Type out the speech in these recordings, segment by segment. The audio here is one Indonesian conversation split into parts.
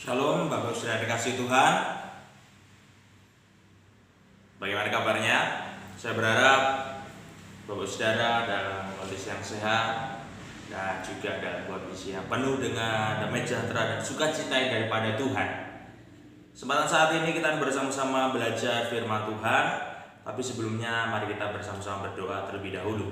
Shalom, Bapak Saudara dikasih Tuhan. Bagaimana kabarnya? Saya berharap Bapak Saudara dalam kondisi yang sehat dan juga dalam kondisi yang penuh dengan damai sejahtera dan sukacita daripada Tuhan. Kesempatan saat ini kita bersama-sama belajar firman Tuhan. Tapi sebelumnya mari kita bersama-sama berdoa terlebih dahulu.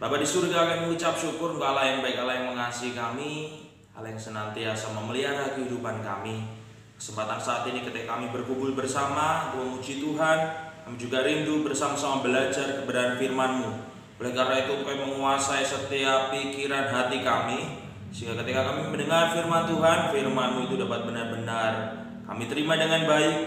Bapa di surga, kami mengucap syukur untuk Allah yang baik, Allah yang mengasihi kami, Allah yang senantiasa memelihara kehidupan kami. Kesempatan saat ini ketika kami berkumpul bersama untuk memuji Tuhan, kami juga rindu bersama-sama belajar kebenaran firman-Mu. Oleh karena itu Engkau menguasai setiap pikiran hati kami, sehingga ketika kami mendengar firman Tuhan, firman-Mu itu dapat benar-benar kami terima dengan baik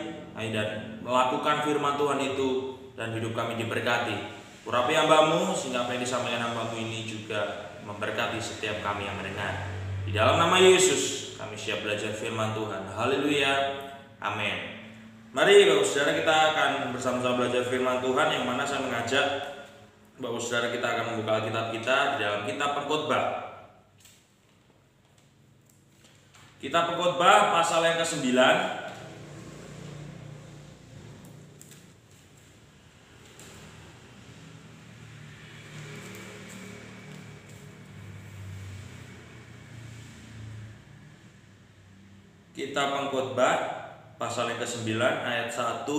dan melakukan firman Tuhan itu, dan hidup kami diberkati. Urapi hamba-Mu sehingga apa yang disampaikan hamba-Mu ini juga memberkati setiap kami yang mendengar. Di dalam nama Yesus kami siap belajar firman Tuhan. Haleluya, amin. Mari Bapak Saudara, kita akan bersama-sama belajar firman Tuhan, yang mana saya mengajak Bapak Saudara kita akan membuka Alkitab kita di dalam kitab Pengkhotbah. Kitab Pengkhotbah pasal yang ke-9. Kitab Pengkhotbah pasal yang ke-9 ayat 1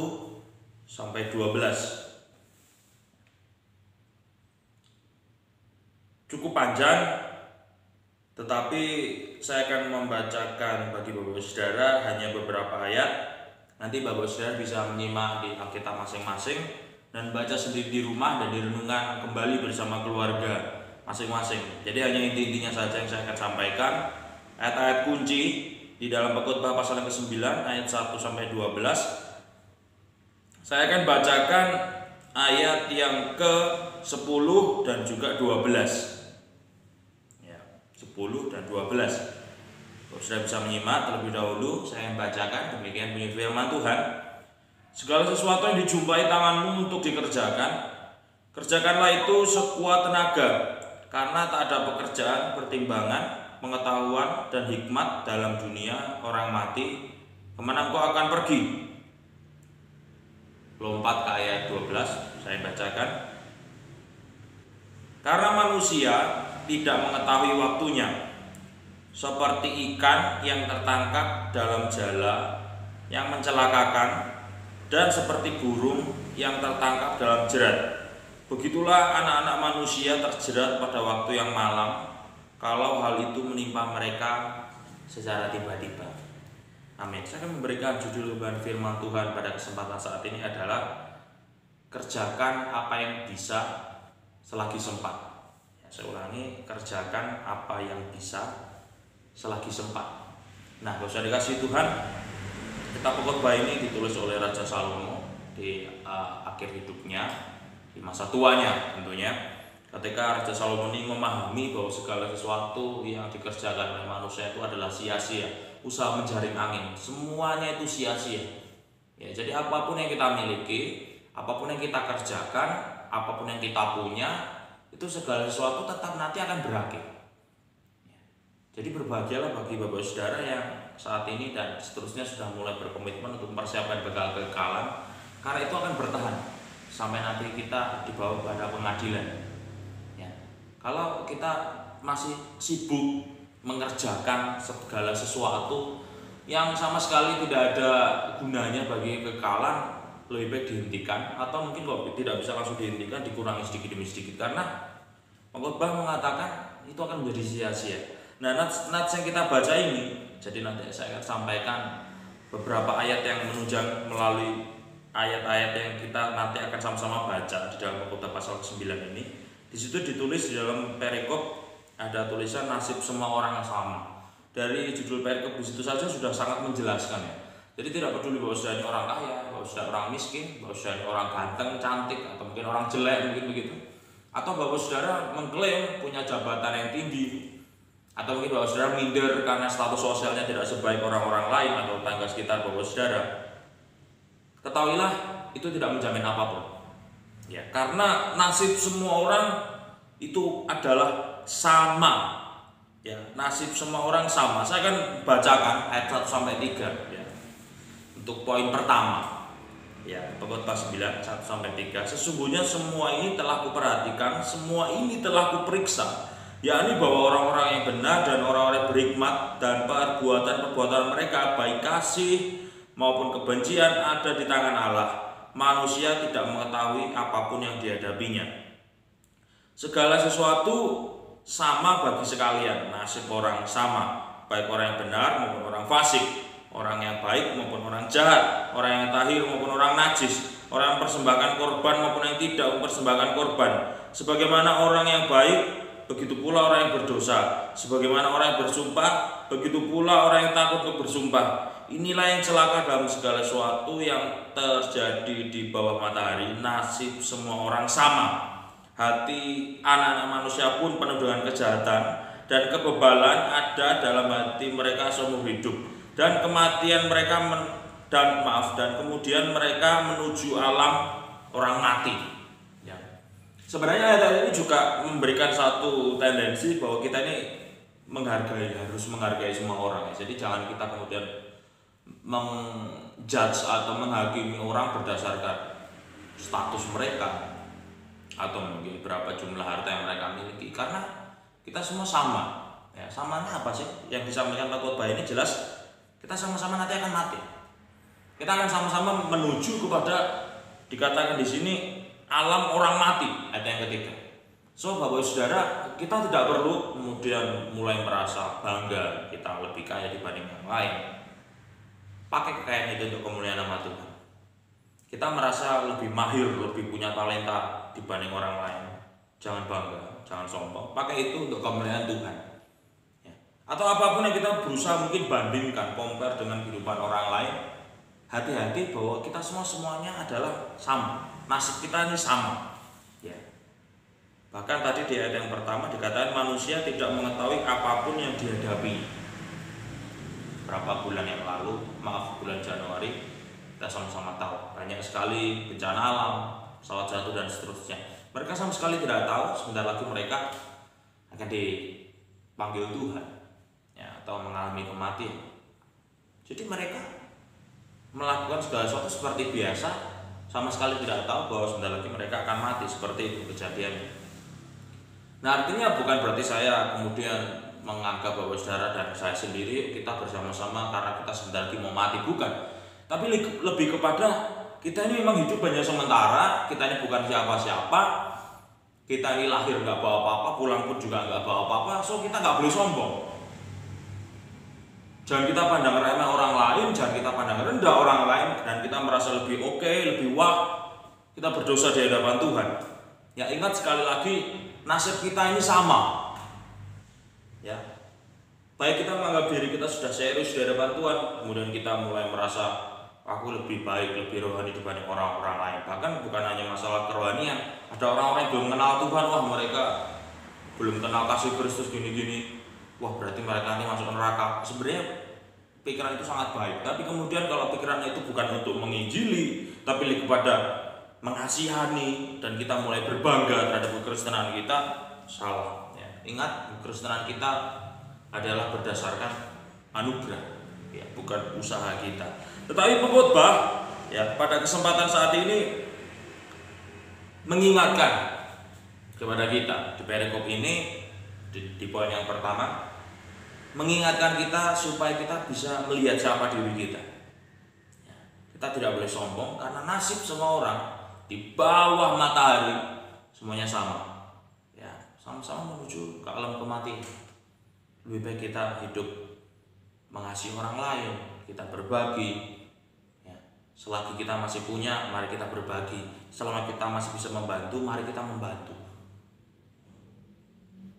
sampai 12. Cukup panjang, tetapi saya akan membacakan bagi Bapak Saudara hanya beberapa ayat. Nanti Bapak Saudara bisa menyimak di Alkitab masing-masing dan baca sendiri di rumah dan direnungkan kembali bersama keluarga masing-masing. Jadi hanya inti-intinya saja yang saya akan sampaikan. Ayat-ayat kunci di dalam Pengkhotbah pasal yang ke-9 ayat 1 sampai 12. Saya akan bacakan ayat yang ke-10 dan juga 12. Ya, 10 dan 12. Kalau sudah bisa menyimak terlebih dahulu, saya akan bacakan demikian bunyi firman Tuhan. Segala sesuatu yang dijumpai tanganmu untuk dikerjakan, kerjakanlah itu sekuat tenaga, karena tak ada pekerjaan, pertimbangan, pengetahuan dan hikmat dalam dunia orang mati. Kemana engkau akan pergi? Lompat ke ayat 12, saya bacakan. Karena manusia tidak mengetahui waktunya, seperti ikan yang tertangkap dalam jala yang mencelakakan, dan seperti burung yang tertangkap dalam jerat. Begitulah anak-anak manusia terjerat pada waktu yang malam, kalau hal itu menimpa mereka secara tiba-tiba. Amin. Saya akan memberikan judul firman Tuhan pada kesempatan saat ini adalah kerjakan apa yang bisa selagi sempat. Ya, saya ulangi, kerjakan apa yang bisa selagi sempat. Nah, kalau saya dikasih Tuhan, kitab Pengkhotbah ini ditulis oleh Raja Salomo di akhir hidupnya, di masa tuanya tentunya. Ketika Raja Salomo ini memahami bahwa segala sesuatu yang dikerjakan oleh manusia itu adalah sia-sia, usaha menjaring angin, semuanya itu sia-sia. Ya, jadi apapun yang kita miliki, apapun yang kita kerjakan, apapun yang kita punya, itu segala sesuatu tetap nanti akan berakhir. Ya, jadi berbahagialah bagi Bapak Saudara yang saat ini dan seterusnya sudah mulai berkomitmen untuk mempersiapkan bekal kekekalan, karena itu akan bertahan sampai nanti kita dibawa pada pengadilan. Kalau kita masih sibuk mengerjakan segala sesuatu yang sama sekali tidak ada gunanya bagi kekekalan, lebih baik dihentikan, atau mungkin kalau tidak bisa langsung dihentikan, dikurangi sedikit demi sedikit, karena Pengkhotbah mengatakan itu akan menjadi sia-sia. Nah, nats yang kita baca ini, jadi nanti saya akan sampaikan beberapa ayat yang menunjang melalui ayat-ayat yang kita nanti akan sama-sama baca di dalam Pengkhotbah pasal 9 ini. Di situ ditulis di dalam perikop ada tulisan nasib semua orang yang sama. Dari judul perikop di situ saja sudah sangat menjelaskan ya. Jadi tidak peduli bahwa sudah orang kaya, bahwa sudah orang miskin, bahwa sudah orang ganteng, cantik, atau mungkin orang jelek, mungkin begitu. Atau bahwa saudara mengklaim punya jabatan yang tinggi, atau mungkin bahwa saudara minder karena status sosialnya tidak sebaik orang-orang lain atau tetangga sekitar bahwa saudara. Ketahuilah itu tidak menjamin apapun. Ya, karena nasib semua orang itu adalah sama. Ya, nasib semua orang sama. Saya akan bacakan ayat 1 sampai 3 ya. Untuk poin pertama. Ya, Pengkhotbah 9 1 sampai 3. Sesungguhnya semua ini telah kuperhatikan, semua ini telah kuperiksa, yakni bahwa orang-orang yang benar dan orang-orang yang berhikmat dan perbuatan-perbuatan mereka baik kasih maupun kebencian ada di tangan Allah. Manusia tidak mengetahui apapun yang dihadapinya. Segala sesuatu sama bagi sekalian, nasib orang sama, baik orang yang benar maupun orang fasik, orang yang baik maupun orang jahat, orang yang tahir maupun orang najis, orang yang mempersembahkan korban maupun yang tidak mempersembahkan korban. Sebagaimana orang yang baik, begitu pula orang yang berdosa. Sebagaimana orang yang bersumpah, begitu pula orang yang takut untuk bersumpah. Inilah yang celaka dalam segala sesuatu yang terjadi di bawah matahari. Nasib semua orang sama. Hati anak-anak manusia pun penuh dengan kejahatan dan kebebalan ada dalam hati mereka seumur hidup, dan kematian mereka dan kemudian mereka menuju alam orang mati. Ya. Sebenarnya ayat ini juga memberikan satu tendensi bahwa kita ini harus menghargai semua orang. Ya. Jadi jangan kita kemudian menjudge atau menghakimi orang berdasarkan status mereka atau mungkin berapa jumlah harta yang mereka miliki, karena kita semua sama. Ya, samanya apa sih? Yang disampaikan Pengkhotbah ini jelas kita sama-sama nanti akan mati. Kita akan sama-sama menuju kepada, dikatakan di sini, alam orang mati, ayat yang ketiga. So, Bapak Saudara, kita tidak perlu kemudian mulai merasa bangga kita lebih kaya dibanding yang lain. Pakai kekayaan itu untuk kemuliaan nama Tuhan. Kita merasa lebih mahir, lebih punya talenta dibanding orang lain. Jangan bangga, jangan sombong. Pakai itu untuk kemuliaan Tuhan. Ya. Atau apapun yang kita berusaha mungkin bandingkan, compare dengan kehidupan orang lain. Hati-hati bahwa kita semuanya adalah sama. Nasib kita ini sama. Ya. Bahkan tadi di ayat yang pertama dikatakan manusia tidak mengetahui apapun yang dihadapi. Berapa bulan yang lalu, bulan Januari, kita sama-sama tahu banyak sekali bencana alam, pesawat jatuh dan seterusnya. Mereka sama sekali tidak tahu sebentar lagi mereka akan dipanggil Tuhan, ya, atau mengalami kematian. Jadi mereka melakukan segala sesuatu seperti biasa, sama sekali tidak tahu bahwa sebentar lagi mereka akan mati. Seperti itu kejadiannya. Nah, artinya bukan berarti saya kemudian menganggap bahwa saudara dan saya sendiri kita bersama-sama karena kita sebentar lagi mau mati, bukan. Tapi lebih kepada kita ini memang hidup hanya sementara, kita ini bukan siapa-siapa, kita ini lahir nggak bawa apa-apa, pulang pun juga nggak bawa apa-apa, so kita nggak boleh sombong. Jangan kita pandang remeh orang lain, jangan kita pandang rendah orang lain, dan kita merasa lebih oke, lebih wah, kita berdosa di hadapan Tuhan. Ya, ingat sekali lagi, nasib kita ini sama. Ya, baik kita menganggap diri kita sudah serius di hadapan Tuhan, kemudian kita mulai merasa aku lebih baik, lebih rohani dibanding orang-orang lain. Bahkan bukan hanya masalah kerohanian, ada orang-orang yang belum kenal Tuhan, wah mereka belum kenal kasih Kristus gini-gini, wah berarti mereka nanti masuk neraka. Sebenarnya pikiran itu sangat baik, tapi kemudian kalau pikiran itu bukan untuk menginjili, tapi lebih kepada mengasihani, dan kita mulai berbangga terhadap kekristenan kita, salah. Ya. Ingat, kekristenan kita adalah berdasarkan anugerah, ya, bukan usaha kita. Tetapi pengkhotbah, ya, pada kesempatan saat ini mengingatkan kepada kita di perikop ini, di poin yang pertama, mengingatkan kita supaya kita bisa melihat siapa diri kita. Ya, kita tidak boleh sombong karena nasib semua orang di bawah matahari semuanya sama. Ya, sama-sama menuju ke alam kematian. Lebih baik kita hidup mengasihi orang lain, kita berbagi. Ya, selagi kita masih punya, mari kita berbagi. Selama kita masih bisa membantu, mari kita membantu.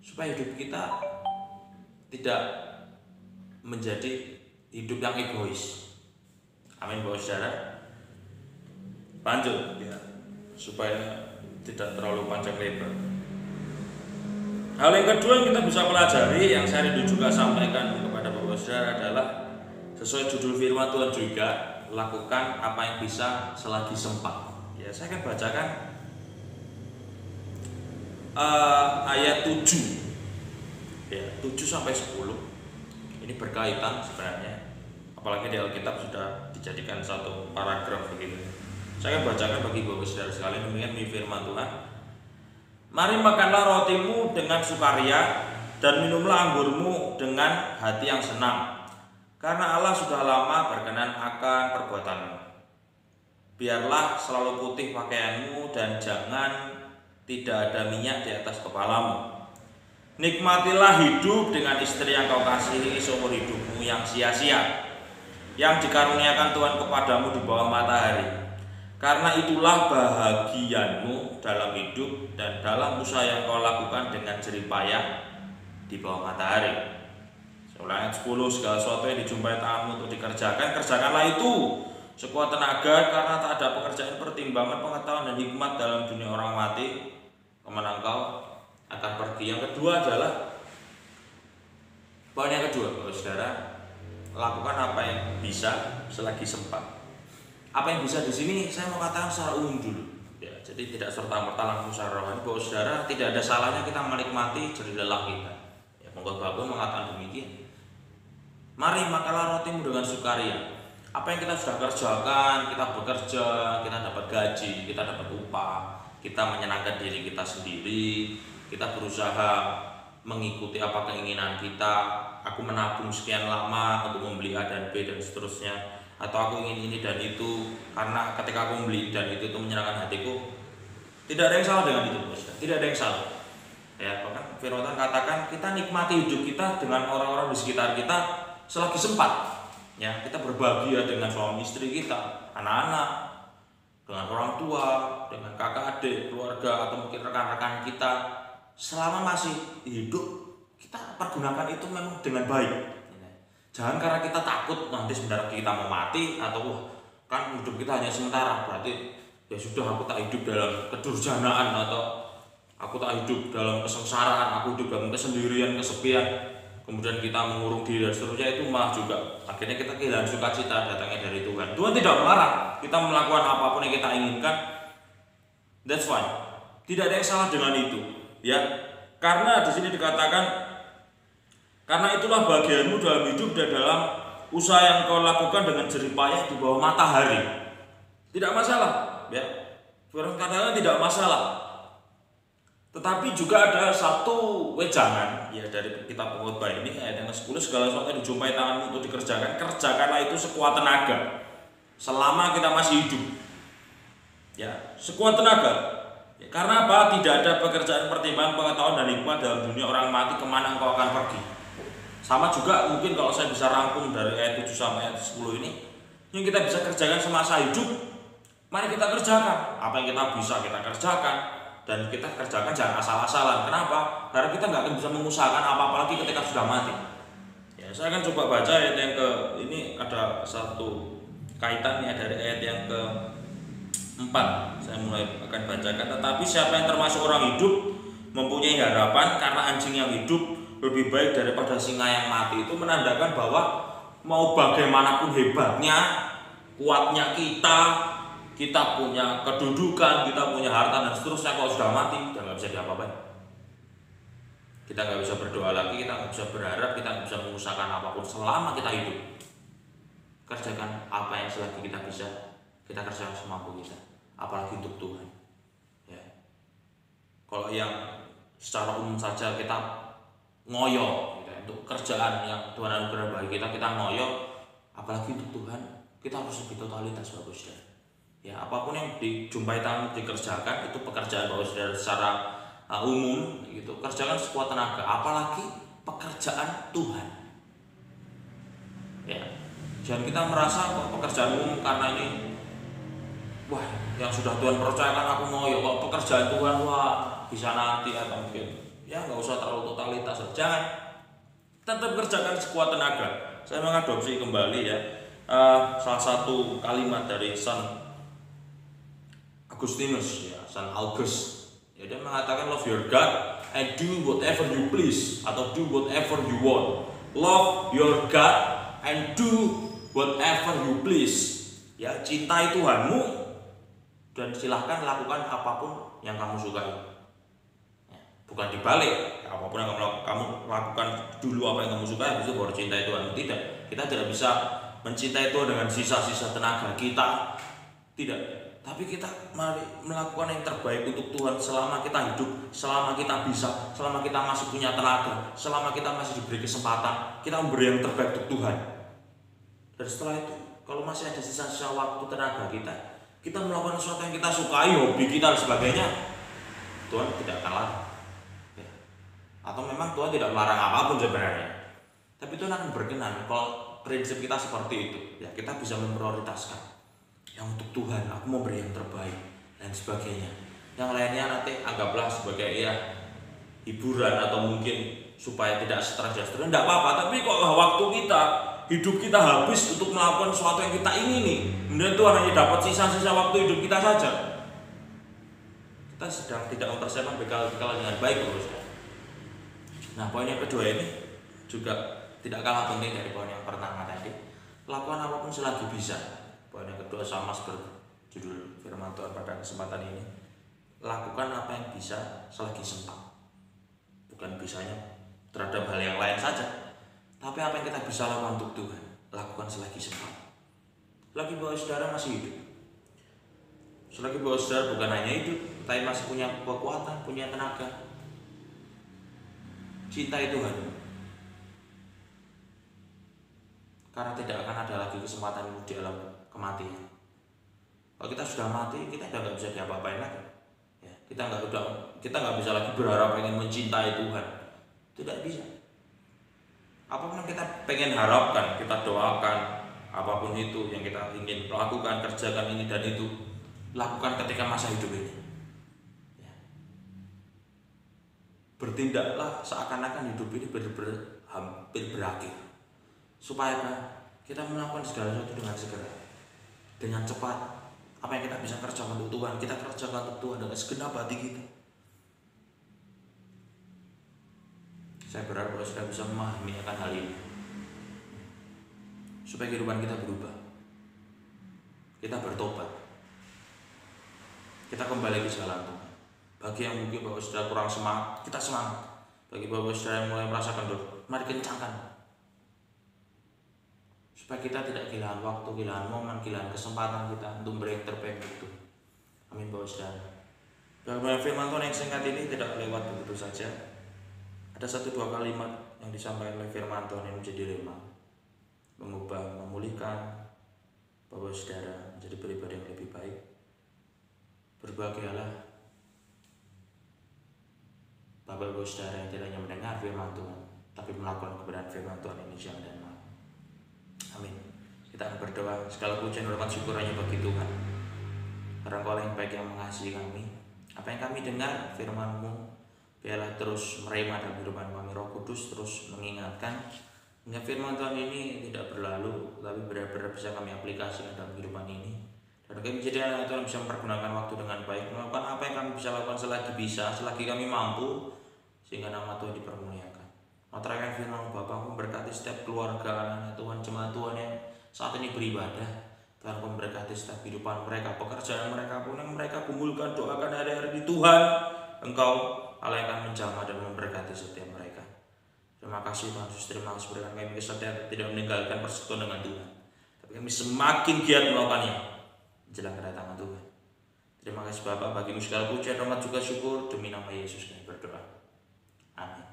Supaya hidup kita tidak menjadi hidup yang egois. Amin, Bapak Saudara. Lanjut, ya, supaya tidak terlalu panjang lebar. Hal yang kedua yang kita bisa pelajari, yang saya rindu juga sampaikan kepada Bapak Saudara adalah sesuai judul firman Tuhan juga, lakukan apa yang bisa selagi sempat. Ya, saya akan bacakan ayat 7 Ya, 7 sampai 10. Ini berkaitan sebenarnya. Apalagi di Alkitab sudah dijadikan satu paragraf begitu. Saya akan bacakan bagi Bapak Saudara sekalian, demikian firman Tuhan. Mari makanlah rotimu dengan sukaria dan minumlah anggurmu dengan hati yang senang, karena Allah sudah lama berkenan akan perbuatanmu. Biarlah selalu putih pakaianmu dan jangan tidak ada minyak di atas kepalamu. Nikmatilah hidup dengan istri yang kau kasihi seumur hidupmu yang sia-sia, yang dikaruniakan Tuhan kepadamu di bawah matahari. Karena itulah bahagianmu dalam hidup dan dalam usaha yang kau lakukan dengan jerih payah di bawah matahari. Ayat 10, segala sesuatu yang dijumpai tanganmu untuk dikerjakan, kerjakanlah itu sekuat tenaga, karena tak ada pekerjaan, pertimbangan, pengetahuan dan hikmat dalam dunia orang mati kemana engkau akan pergi. Yang kedua adalah poin yang kedua, Bapak Saudara, lakukan apa yang bisa selagi sempat. Apa yang bisa di sini saya mau katakan secara umum dulu. Ya, jadi tidak serta-merta langsung secara rohani. Bapak Saudara, tidak ada salahnya kita menikmati jerih lelah kita. Ya, Bapak pun mengatakan demikian. Mari makanlah rotimu dengan sukaria. Apa yang kita sudah kerjakan, kita bekerja, kita dapat gaji, kita dapat upah, kita menyenangkan diri kita sendiri, kita berusaha mengikuti apa keinginan kita. Aku menabung sekian lama untuk membeli A dan B dan seterusnya, atau aku ingin ini dan itu, karena ketika aku membeli dan itu menyenangkan hatiku. Tidak ada yang salah dengan itu, bos. Tidak ada yang salah. Ya, bahkan firman Tuhan katakan kita nikmati hidup kita dengan orang-orang di sekitar kita selagi sempat. Ya, kita berbahagia dengan suami istri kita, anak-anak, dengan orang tua, dengan kakak adik, keluarga, atau mungkin rekan-rekan kita. Selama masih hidup, kita pergunakan itu memang dengan baik. Jangan karena kita takut nanti sebentar kita mau mati, atau kan hidup kita hanya sementara, berarti ya sudah, aku tak hidup dalam kedurjanaan, atau aku tak hidup dalam kesengsaraan, aku hidup dalam kesendirian, kesepian, kemudian kita mengurung diri dan seterusnya. Itu malah juga akhirnya kita kehilangan sukacita datangnya dari Tuhan. Tuhan tidak melarang kita melakukan apapun yang kita inginkan. That's fine. Tidak ada yang salah dengan itu, ya. Karena di sini dikatakan, karena itulah bagianmu dalam hidup dan dalam usaha yang kau lakukan dengan jerih payah di bawah matahari. Tidak masalah, ya. Firman katakan tidak masalah. Tetapi juga ada satu wejangan, ya, dari kitab Pengkhotbah ini, ayat yang ke-10, segala sesuatu yang dijumpai tanganmu untuk dikerjakan, kerjakanlah itu sekuat tenaga selama kita masih hidup. Ya, sekuat tenaga. Ya, karena apa? Tidak ada pekerjaan, pertimbangan, pengetahuan dan hikmat dalam dunia orang mati kemana engkau akan pergi. Sama juga mungkin kalau saya bisa rangkum dari ayat 7 sampai ayat 10 ini, yang kita bisa kerjakan semasa hidup, mari kita kerjakan. Apa yang kita bisa kita kerjakan, dan kita kerjakan jangan asal-asalan. Kenapa? Karena kita nggak akan bisa mengusahakan apa-apa lagi ketika sudah mati. Ya, saya akan coba baca ayat yang ini ada satu kaitannya dari ayat yang ke-4. Saya mulai akan bacakan. Tetapi siapa yang termasuk orang hidup mempunyai harapan, karena anjing yang hidup lebih baik daripada singa yang mati. Itu menandakan bahwa mau bagaimanapun hebatnya, kuatnya kita punya kedudukan, kita punya harta dan seterusnya, kalau sudah mati kita nggak bisa diapa-apain. Kita nggak bisa berdoa lagi, kita nggak bisa berharap, kita nggak bisa mengusahakan apapun selama kita hidup. Kerjakan apa yang selagi kita bisa, kita kerjakan semampu kita, apalagi untuk Tuhan. Ya. Kalau yang secara umum saja kita ngoyo, gitu, untuk kerjaan yang Tuhan anugerah bagi kita ngoyo, apalagi untuk Tuhan kita harus lebih totalitas, Bapak Saudara. Ya, apapun yang dijumpai tangan dikerjakan, itu pekerjaan Bapak Saudara secara umum gitu, kerjakan sekuat tenaga, apalagi pekerjaan Tuhan. Ya, jangan kita merasa kok pekerjaan umum karena ini, wah, yang sudah Tuhan percayakan aku mau, ya kok pekerjaan Tuhan, wah, bisa nanti atau mungkin, ya nggak usah terlalu totalitas. Jangan, tetap kerjakan sekuat tenaga. Saya mengadopsi kembali ya salah satu kalimat dari San Agustinus, ya, San August. Ya, dia mengatakan love your God and do whatever you please, atau do whatever you want. Love your God and do whatever you please. Ya, cintai Tuhanmu dan silahkan lakukan apapun yang kamu sukai. Ya. Bukan dibalik, apapun yang kamu lakukan dulu apa yang kamu suka, habis itu baru cintai Tuhan. Tidak, kita tidak bisa mencintai Tuhan dengan sisa-sisa tenaga kita. Tidak, tapi kita mari melakukan yang terbaik untuk Tuhan selama kita hidup, selama kita bisa, selama kita masih punya tenaga, selama kita masih diberi kesempatan, kita memberi yang terbaik untuk Tuhan. Dan setelah itu, kalau masih ada sisa-sisa waktu tenaga kita melakukan sesuatu yang kita sukai, hobi kita dan sebagainya, Tuhan tidak akan larang. Ya. Atau memang Tuhan tidak melarang apapun sebenarnya, tapi Tuhan akan berkenan kalau prinsip kita seperti itu. Ya, kita bisa memprioritaskan yang untuk Tuhan, aku mau beri yang terbaik dan sebagainya. Yang lainnya nanti anggaplah sebagai ya hiburan atau mungkin supaya tidak stres dan seterusnya, tidak apa-apa. Tapi kalau waktu kita, hidup kita habis untuk melakukan sesuatu yang kita ingini, kemudian Tuhan hanya dapat sisa-sisa waktu hidup kita saja, kita sedang tidak mempersiapkan bekal-bekal dengan baik, bro. Nah, poin yang kedua ini juga tidak kalah penting dari poin yang pertama tadi. Lakukan apapun selagi bisa. Poin yang kedua sama seperti judul firman Tuhan pada kesempatan ini. Lakukan apa yang bisa selagi sempat. Bukan bisanya terhadap hal yang lain saja, tapi apa yang kita bisa lakukan untuk Tuhan, lakukan selagi sempat. Selagi bahwa saudara masih hidup, selagi bahwa saudara bukan hanya hidup, tapi masih punya kekuatan, punya tenaga, cintai Tuhan. Karena tidak akan ada lagi kesempatan di dalam kematian. Kalau kita sudah mati, kita sudah nggak bisa diapa-apain lagi. Ya, kita nggak bisa lagi berharap ingin mencintai Tuhan. Tidak bisa. Apapun yang kita pengen harapkan, kita doakan, apapun itu yang kita ingin lakukan, kerjakan ini dan itu, lakukan ketika masa hidup ini. Ya. Bertindaklah seakan-akan hidup ini hampir berakhir, supaya kita melakukan segala sesuatu dengan segera, dengan cepat. Apa yang kita bisa kerjakan untuk Tuhan, kita kerjakan untuk Tuhan dengan segenap hati kita. Saya berharap saudara bisa memahami akan hal ini, supaya kehidupan kita berubah, kita bertobat, kita kembali ke jalan Tuhan. Bagi yang mungkin bahwa saudara kurang semangat, kita semangat. Bagi bahwa saudara yang mulai merasakan dosa, mari kencangkan, supaya kita tidak kehilangan waktu, kehilangan momen, kehilangan kesempatan kita untuk memberi yang terbaik itu. Amin bahwa saudara. Dalam firman Tuhan yang singkat ini tidak lewat begitu saja. Ada 1-2 kalimat yang disampaikan oleh firman Tuhan yang menjadi rema, mengubah, memulihkan bahwa saudara menjadi pribadi yang lebih baik. Berbahagialah Bapak Ibu saudara yang tidak hanya mendengar firman Tuhan, tapi melakukan kebenaran firman Tuhan ini siang dan malam. Amin. Kita akan berdoa. Segala pujian hormat syukur hanya bagi Tuhan, karena Engkau yang baik yang mengasihi kami. Apa yang kami dengar firman-Mu, biarlah terus merema dalam kehidupan kami. Roh Kudus terus mengingatkan hingga firman Tuhan ini tidak berlalu, tapi benar-benar bisa kami aplikasikan dalam kehidupan ini. Dan kami menjadi anak Tuhan bisa mempergunakan waktu dengan baik, melakukan apa yang kami bisa lakukan selagi bisa, selagi kami mampu, sehingga nama Tuhan dipermuliakan. Terakhir firman Bapa, memberkati setiap keluarga anak Tuhan, jemaat Tuhan yang saat ini beribadah. Tuhan memberkati setiap kehidupan mereka, pekerjaan mereka pun yang mereka kumpulkan, doakan hari-hari di Tuhan. Engkau Allah yang akan menjamah dan memberkati setiap mereka. Terima kasih Tuhan Yesus, terima kasih berikan kami kesadaran tidak meninggalkan persekutuan dengan Tuhan, tapi kami semakin giat melakukannya menjelang kedatangan Tuhan. Terima kasih Bapak, bagi segala pujian, hormat juga syukur, demi nama Yesus kami berdoa. Amin.